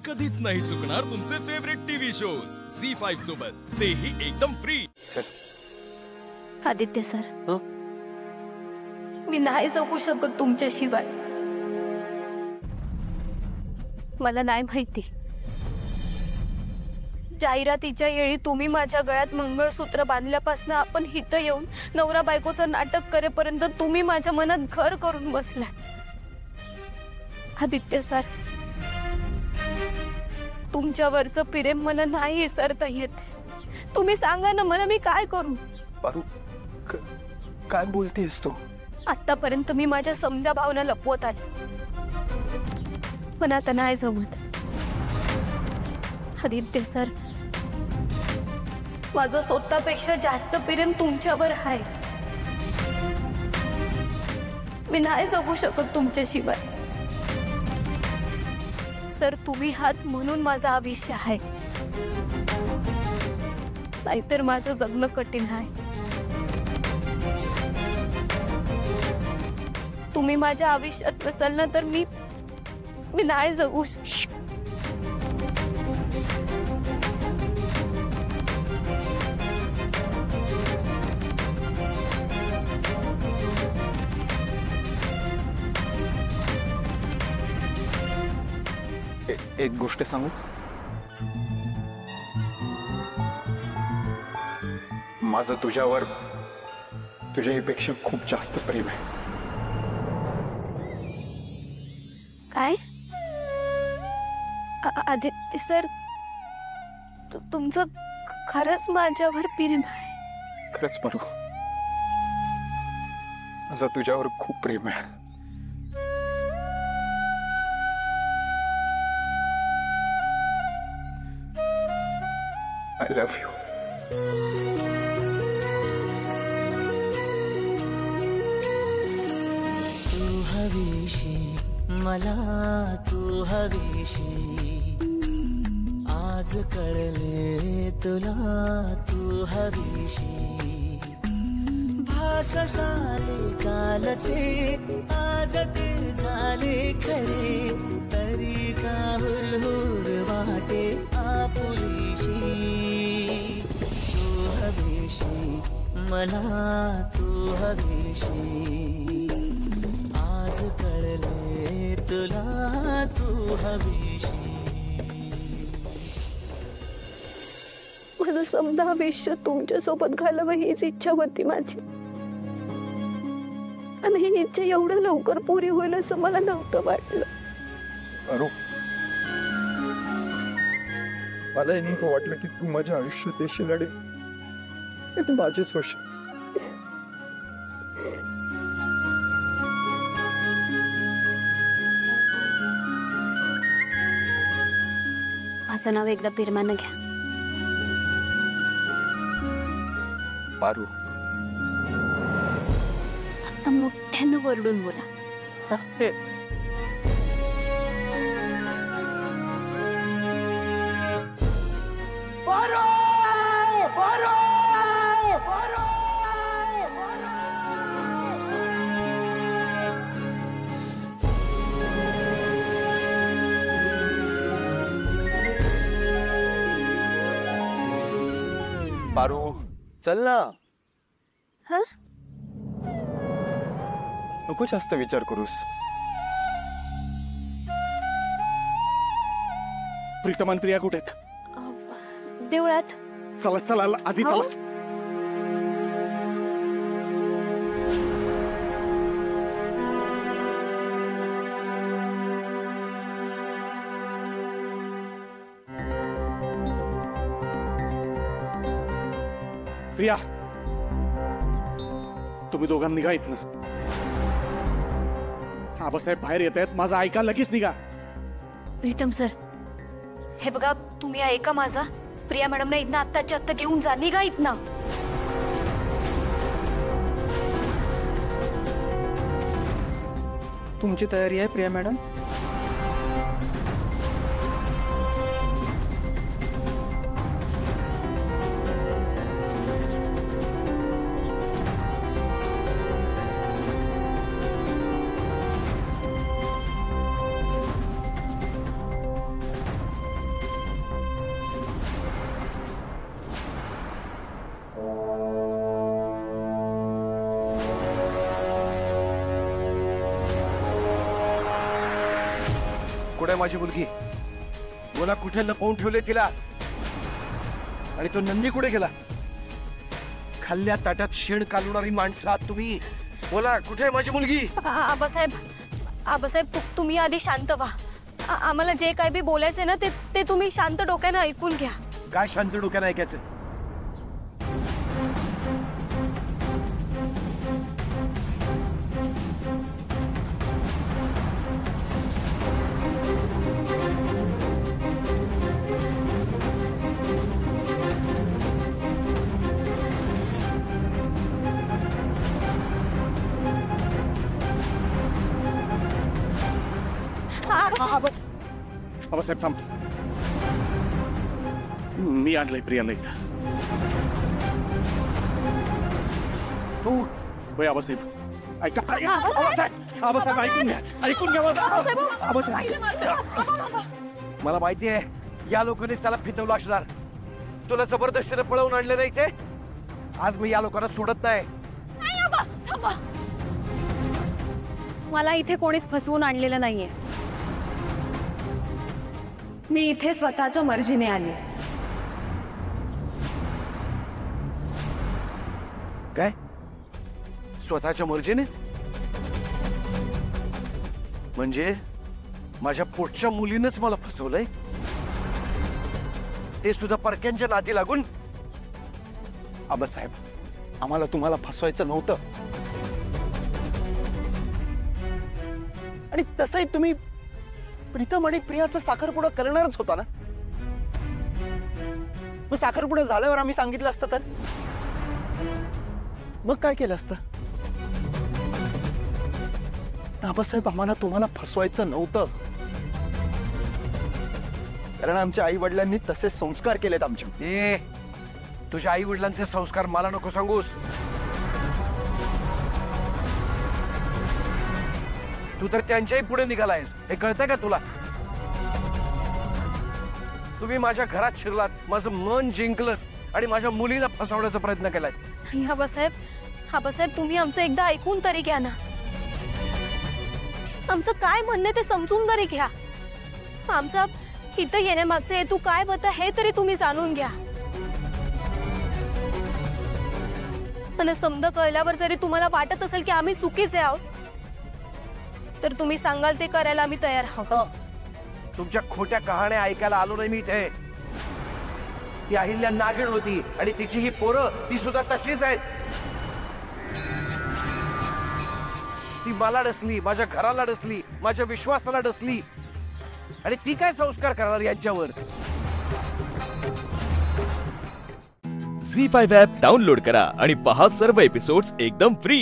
कधीच नाही चुकणार तुमचे फेवरेट टीव्ही शोज झी5 सोबत, तेही एकदम फ्री। आदित्य सर, मी नाही जगू शकत तुमच्याशिवाय। मला नाही माहिती, जाहिरातीच्या वेळी तुम्ही माझ्या गळ्यात मंगळसूत्र बांधल्यापासून आपण हित येऊन नवरा बायकोचं नाटक करेपर्यंत तुम्ही माझ्या मनात घर करून बसलात। आदित्य सर, तुमच्यावरचं प्रेम मला नाही विसरता येत। तुम्ही सांगा ना मला, मी काय करू? पारू, काय बोलतेस तू? आतापर्यंत मी माझ्या समजा भावना लपवत आले, पण आता नाही जमत। आदित्य सर, माझं स्वतःपेक्षा जास्त प्रेम तुमच्यावर आहे। मी नाही जगू शकत तुमच्याशिवाय। सर, तुम्ही हात म्हणून माझं आयुष्य आहे, नाहीतर माझं जगणं कठीण आहे। तुम्ही माझ्या आयुष्यात नसाल ना तर मी नाही जगू शकत। एक गोष्ट सांगू, माझं तुझ्यावर तुझ्याहीपेक्षा खूप जास्त प्रेम आहे। काय? आदित्य सर, तुमचं खरंच माझ्यावर प्रेम आहे? खरंच पारू, माझं तुझ्यावर खूप प्रेम आहे। I love you. तू हवीशी मला, तू हवीशी आज कळले तुला, तू हवीशी भास सारे कालचे आज ते झाले खरे, तरी का हुरहुर वाटे आपुलीशी। तू हवीशी मला, तू हवीशी आज कळले तुला, तू हवीशी। माझं समजा आयुष्य तुमच्या सोबत घालावं हीच इच्छा होती माझी, आणि ही इच्छा एवढं लवकर पुरी होईल असं मला नव्हतं वाटलं। पारू, मला नाही वाटलं की तू माझ्या आयुष्यात येशील आणि तू माझेच होशील। माझं नाव एकदा प्रेमानं घ्या। पारू, आता मोठ्यानं वरडून बोला। पारू, चल ना। हा? नको जास्त विचार करूस। प्रीतम आणि प्रिया कुठे आहेत? देवळात। चला चला आधी चला। प्रिया, तुम्ही दोघांनी निघा इथनं। आबासाहेब बाहेर येत आहेत, माझा ऐका, लगेच निघा। प्रीतम सर, हे बघा, तुम्ही ऐका माझा। प्रिया मॅडमना इथनं आत्ताच्या आत्ता घेऊन जा, निघा इथनं। तुमची तयारी आहे प्रिया मॅडम? माझी मुलगी? बोला, कुठे लपवून ठेवले तिला? आणि तो नंदी कुठे गेला? खाल्ल्या ताटात शेण कालवणारी माणसं आहात तुम्ही. बोला, कुठे आहे माझी मुलगी? आबासाहेब तुम्ही आधी शांत व्हा. आम्हाला जे काय बी बोलायचं ना ते तुम्ही शांत डोक्यानं ऐकून घ्या. काय शांत डोक्यानं ऐकायचं? आबासाहेब थांब. मी आणलंय प्रियाला इथं. तू होय आबासाहेब, ऐका. आबासाहेब ऐकून घ्या, ऐकून घ्या. मला माहिती आहे या लोकांनीच त्याला फितवलं असणार. तुला जबरदस्तीने पळवून आणले नाही ते. आज मी या लोकांना सोडत नाही. मला इथे कोणीच फसवून आणलेलं नाहीये. मी इथे स्वतःच्या मर्जीने आले. काय? स्वतःच्या मर्जीने? म्हणजे माझ्या पोटच्या मुलीनंच मला फसवलंय, ते सुद्धा परक्यांच्या नादी लागून? आबासाहेब, आम्हाला तुम्हाला फसवायचं नव्हतं. आणि तसंही तुम्ही प्रीतम आणि प्रियाचा साखरपुडा करणारच होता ना. मग साखरपुडा झाल्यावर आम्ही सांगितलं असतं तर मग काय केलं असतं? आबासाहेब, आम्हाला तुम्हाला फसवायचं नव्हतं, कारण आमच्या आई वडिलांनी तसे संस्कार केलेत आमच्या. ए, तुझ्या आई वडिलांचे संस्कार मला नको सांगूस. तू तर त्यांच्याही पुढे निघालायस, हे कळतंय का तुला? तुम्ही माझ्या घरात शिरलात, माझं मन जिंकलं आणि माझ्या मुलीला फसवण्याचा प्रयत्न केलाय. आबासाहेब तुम्ही आमचं एकदा ऐकून तरी घ्या ना. आमचं काय म्हणणं ते समजून तरी घ्या. आमचा इथं येण्यामागचे हेतू काय होता हे तरी तुम्ही जाणून घ्या. आणि समजा कळल्यावर जरी तुम्हाला वाटत असेल की आम्ही चुकीचे आहोत, तर तुम्ही सांगाल ते करायला आम्ही तयार आहोत. तुमच्या खोट्या कहाण्या ऐकायला आलो नाही मी इथे. ती अहिल्या नागिण होती आणि तिची ही पोरं ती सुद्धा तशीच आहेत. ती मला डसली, माझ्या घराला डसली, माझ्या विश्वासाला डसली, आणि ती काय संस्कार करणार यांच्यावर? झी5 ॲप डाउनलोड करा आणि पहा सर्व एपिसोड्स एकदम फ्री.